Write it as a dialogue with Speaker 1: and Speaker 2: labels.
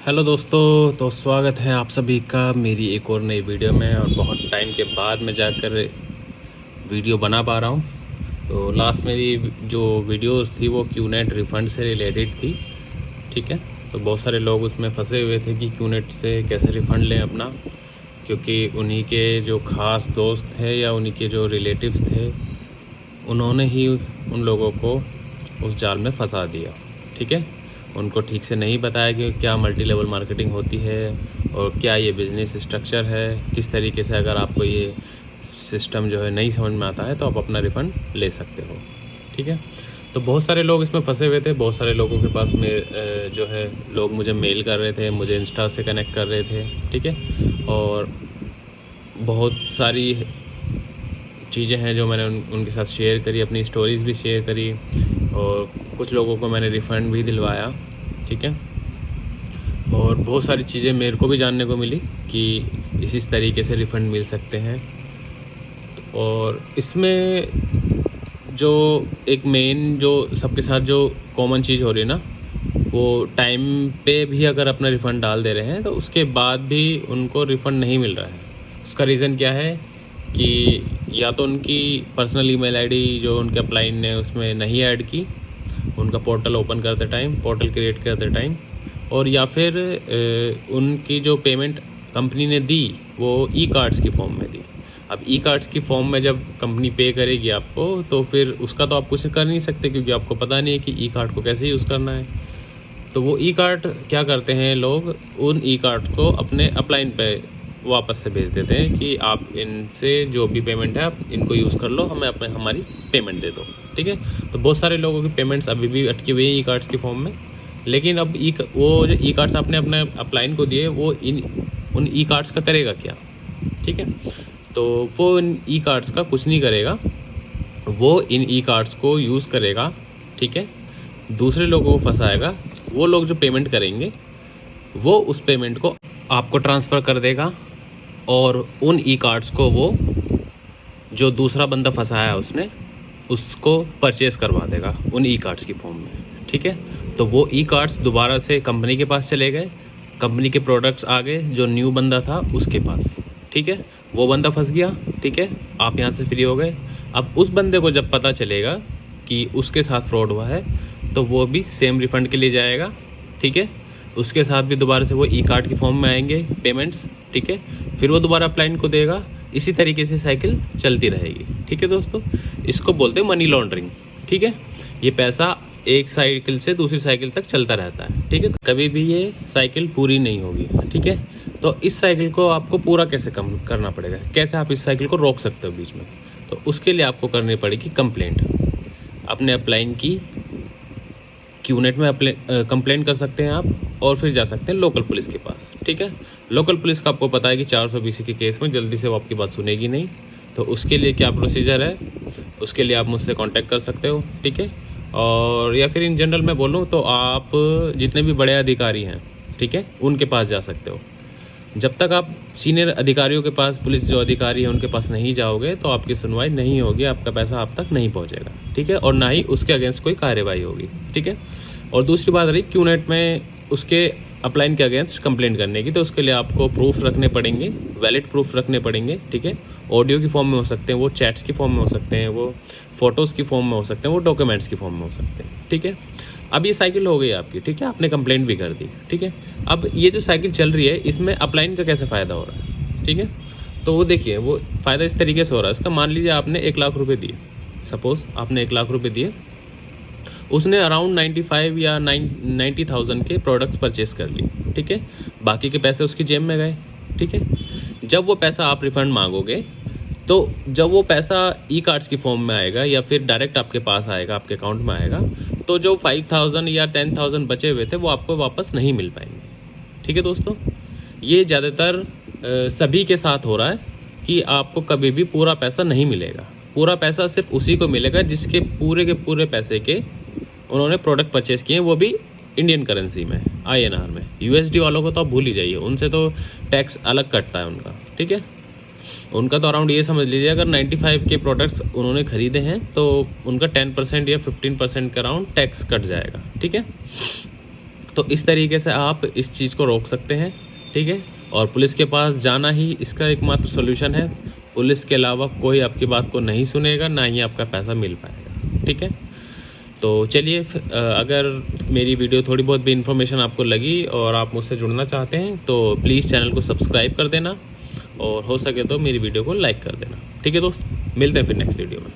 Speaker 1: Hello दोस्तों, तो स्वागत है आप सभी का मेरी एक और नई वीडियो में। और बहुत टाइम के बाद मैं जाकर वीडियो बना पा रहा हूँ। तो लास्ट मेरी जो वीडियोस थी वो क्यूनेट रिफ़ंड से रिलेटेड थी, ठीक है। तो बहुत सारे लोग उसमें फंसे हुए थे कि क्यूनेट से कैसे रिफ़ंड लें अपना, क्योंकि उन्हीं के जो ख़ास दोस्त थे या उन्हीं के जो रिलेटिव्स थे उन्होंने ही उन लोगों को उस जाल में फंसा दिया, ठीक है। उनको ठीक से नहीं बताया कि क्या मल्टी लेवल मार्केटिंग होती है और क्या ये बिज़नेस स्ट्रक्चर है, किस तरीके से अगर आपको ये सिस्टम जो है नहीं समझ में आता है तो आप अपना रिफ़ंड ले सकते हो, ठीक है। तो बहुत सारे लोग इसमें फंसे हुए थे। बहुत सारे लोगों के पास में जो है लोग मुझे मेल कर रहे थे, मुझे इंस्टा से कनेक्ट कर रहे थे, ठीक है। और बहुत सारी चीज़ें हैं जो मैंने उनके साथ शेयर करी, अपनी स्टोरीज़ भी शेयर करी और कुछ लोगों को मैंने रिफ़ंड भी दिलवाया, ठीक है। और बहुत सारी चीज़ें मेरे को भी जानने को मिली कि इस तरीके से रिफ़ंड मिल सकते हैं। और इसमें जो एक मेन जो सबके साथ जो कॉमन चीज़ हो रही है ना, वो टाइम पे भी अगर अपना रिफ़ंड डाल दे रहे हैं तो उसके बाद भी उनको रिफ़ंड नहीं मिल रहा है। उसका रीज़न क्या है कि या तो उनकी पर्सनल ईमेल आईडी जो उनके अपलाइन ने उसमें नहीं ऐड की उनका पोर्टल ओपन करते टाइम, पोर्टल क्रिएट करते टाइम, और या फिर उनकी जो पेमेंट कंपनी ने दी वो ई कार्ड्स की फॉर्म में दी। अब ई कार्ड्स की फॉर्म में जब कंपनी पे करेगी आपको तो फिर उसका तो आप कुछ कर नहीं सकते, क्योंकि आपको पता नहीं है कि ई कार्ड को कैसे यूज़ करना है। तो वो ई कार्ड क्या करते हैं लोग, उन ई कार्ड को अपने अपलाइन पे वापस से भेज देते हैं कि आप इनसे जो भी पेमेंट है आप इनको यूज़ कर लो, हमें हमारी पेमेंट दे दो, ठीक है। तो बहुत सारे लोगों की पेमेंट्स अभी भी अटकी हुई है ई कार्ड्स की फॉर्म में। लेकिन अब वो जो ई कार्ड्स आपने अपने अपलाइन को दिए वो उन ई कार्ड्स का करेगा क्या, ठीक है। तो वो इन ई कार्ड्स का कुछ नहीं करेगा, वो इन ई कार्ड्स को यूज़ करेगा, ठीक है। दूसरे लोगों को फंसाएगा। वो लोग जो पेमेंट करेंगे वो उस पेमेंट को आपको ट्रांसफ़र कर देगा और उन ई कार्ड्स को वो जो दूसरा बंदा फंसाया उसने उसको परचेज़ करवा देगा उन ई कार्ड्स की फॉर्म में, ठीक है। तो वो ई कार्ड्स दोबारा से कंपनी के पास चले गए, कंपनी के प्रोडक्ट्स आ गए जो न्यू बंदा था उसके पास, ठीक है। वो बंदा फंस गया, ठीक है, आप यहाँ से फ्री हो गए। अब उस बंदे को जब पता चलेगा कि उसके साथ फ्रॉड हुआ है तो वो भी सेम रिफ़ंड के लिए जाएगा, ठीक है। उसके साथ भी दोबारा से वो ई कार्ड की फॉर्म में आएंगे पेमेंट्स, ठीक है। फिर वो दोबारा अपलाइन को देगा। इसी तरीके से साइकिल चलती रहेगी, ठीक है दोस्तों। इसको बोलते हैं मनी लॉन्ड्रिंग, ठीक है। ये पैसा एक साइकिल से दूसरी साइकिल तक चलता रहता है, ठीक है। कभी भी ये साइकिल पूरी नहीं होगी, ठीक है। तो इस साइकिल को आपको पूरा कैसे कम करना पड़ेगा, कैसे आप इस साइकिल को रोक सकते हो बीच में, तो उसके लिए आपको करनी पड़ेगी कंप्लेंट। अपने अपलाइन की क्यूनेट में कंप्लेंट कर सकते हैं आप, और फिर जा सकते हैं लोकल पुलिस के पास, ठीक है। लोकल पुलिस का आपको पता है कि 420 के केस में जल्दी से वो आपकी बात सुनेगी नहीं। तो उसके लिए क्या प्रोसीजर है, उसके लिए आप मुझसे कांटेक्ट कर सकते हो, ठीक है। और या फिर इन जनरल मैं बोलूँ तो आप जितने भी बड़े अधिकारी हैं, ठीक है, उनके पास जा सकते हो। जब तक आप सीनियर अधिकारियों के पास, पुलिस जो अधिकारी है उनके पास नहीं जाओगे तो आपकी सुनवाई नहीं होगी, आपका पैसा आप तक नहीं पहुंचेगा, ठीक है। और ना ही उसके अगेंस्ट कोई कार्रवाई होगी, ठीक है। और दूसरी बात रही क्यूनेट में उसके अपलाइन के अगेंस्ट कंप्लेंट करने की, तो उसके लिए आपको प्रूफ रखने पड़ेंगे, वैलिड प्रूफ रखने पड़ेंगे, ठीक है। ऑडियो की फॉर्म में हो सकते हैं, वो चैट्स की फॉर्म में हो सकते हैं, वो फ़ोटोज़ की फॉर्म में हो सकते हैं, वो डॉक्यूमेंट्स की फॉर्म में हो सकते हैं, ठीक है। अब ये साइकिल हो गई आपकी, ठीक है, आपने कंप्लेंट भी कर दी, ठीक है। अब ये जो साइकिल चल रही है इसमें अपलाइन का कैसे फ़ायदा हो रहा है, ठीक है। तो वो देखिए, वो फ़ायदा इस तरीके से हो रहा है इसका। मान लीजिए आपने 1 लाख रुपये दिए, सपोज़ आपने 1 लाख रुपये दिए, उसने अराउंड 95 या 90,000 के प्रोडक्ट्स परचेस कर लिए, ठीक है। बाकी के पैसे उसकी जेब में गए, ठीक है। जब वो पैसा आप रिफ़ंड मांगोगे तो जब वो पैसा ई कार्ड्स की फॉर्म में आएगा या फिर डायरेक्ट आपके पास आएगा, आपके अकाउंट में आएगा, तो जो 5,000 या 10,000 बचे हुए थे वो आपको वापस नहीं मिल पाएंगे, ठीक है दोस्तों। ये ज़्यादातर सभी के साथ हो रहा है कि आपको कभी भी पूरा पैसा नहीं मिलेगा। पूरा पैसा सिर्फ उसी को मिलेगा जिसके पूरे के पूरे पैसे के उन्होंने प्रोडक्ट परचेज़ किए, वो भी इंडियन करेंसी में, INR में। USD वालों को तो आप भूल ही जाइए, उनसे तो टैक्स अलग कटता है उनका, ठीक है। उनका तो अराउंड ये समझ लीजिए, अगर 95 के प्रोडक्ट्स उन्होंने खरीदे हैं तो उनका 10% या 15% का अराउंड टैक्स कट जाएगा, ठीक है। तो इस तरीके से आप इस चीज़ को रोक सकते हैं, ठीक है। और पुलिस के पास जाना ही इसका एकमात्र सोल्यूशन है। पुलिस के अलावा कोई आपकी बात को नहीं सुनेगा, ना ही आपका पैसा मिल पाएगा, ठीक है। तो चलिए, अगर मेरी वीडियो थोड़ी बहुत भी इन्फॉर्मेशन आपको लगी और आप मुझसे जुड़ना चाहते हैं तो प्लीज़ चैनल को सब्सक्राइब कर देना और हो सके तो मेरी वीडियो को लाइक कर देना, ठीक है दोस्त। मिलते हैं फिर नेक्स्ट वीडियो में।